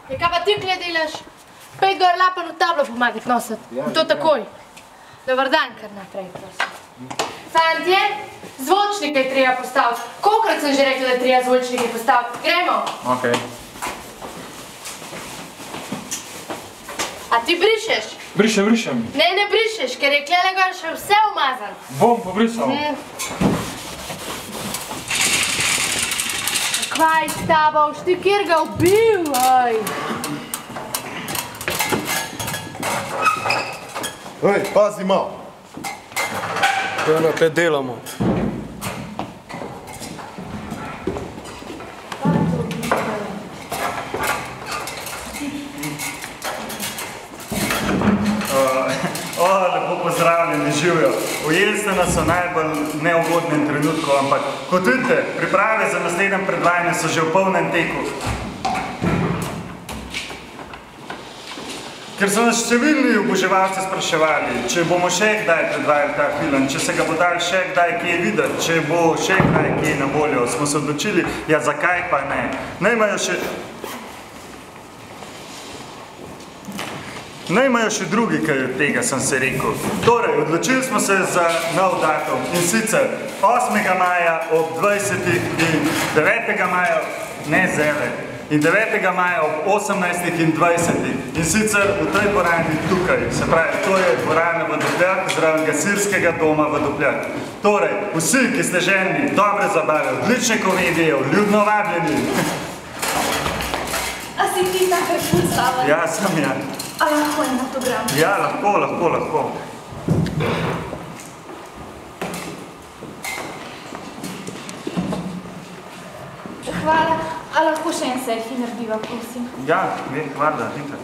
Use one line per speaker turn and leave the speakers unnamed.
Je kaj pa ti kle delaš? Pej gor lapan v tablo pomagati nositi. In to takoj. Dobar dan, kar naprej, prosim. Fantje, zvočnike je treba postaviti. Kolikrat sem že rekla, da je treba zvočnike postaviti? Gremo?
Okej.
A ti brišeš?
Brišem.
Ne brišeš, ker je klele gor še vse umazan.
Bom pobrisal.
Kaj s tabo, ti kjer ga ubil, oj.
Ej, pazi malo.
Kaj na te delamo?
Lepo pozdravljeni, živijo. Ujeli ste nas v najbolj neugodnem trenutku, ampak kot vidite, priprave za naslednjem predvajanju so že v polnem teku. Ker so nas številni oboževalci spraševali, če bomo še kdaj predvajali ta film, če se ga bo dal še kdaj kje videti, če bo še kdaj kje na voljo, smo se odločili, ja zakaj pa ne. Naj imajo še drugi, kaj od tega sem se rekel. Torej, odločili smo se za nov datum in sicer 8. maja ob 20. in 9. maja, ne zele, in 9. maja ob 18. in 20. In sicer v tej dvorani tukaj, se pravi, to je dvorana Vodopljak, zraven gasilskega doma Vodopljak. Torej, vsi, ki ste željni dobre zabave, odlične komedije, vljudno vabljeni.
A si ti ta kršun slava?
Ja, sem ja.
A lahko en autogram?
Ja, lahko.
Hvala. A lahko še en selfie narediva, prosim?
Ja, hvala, itak.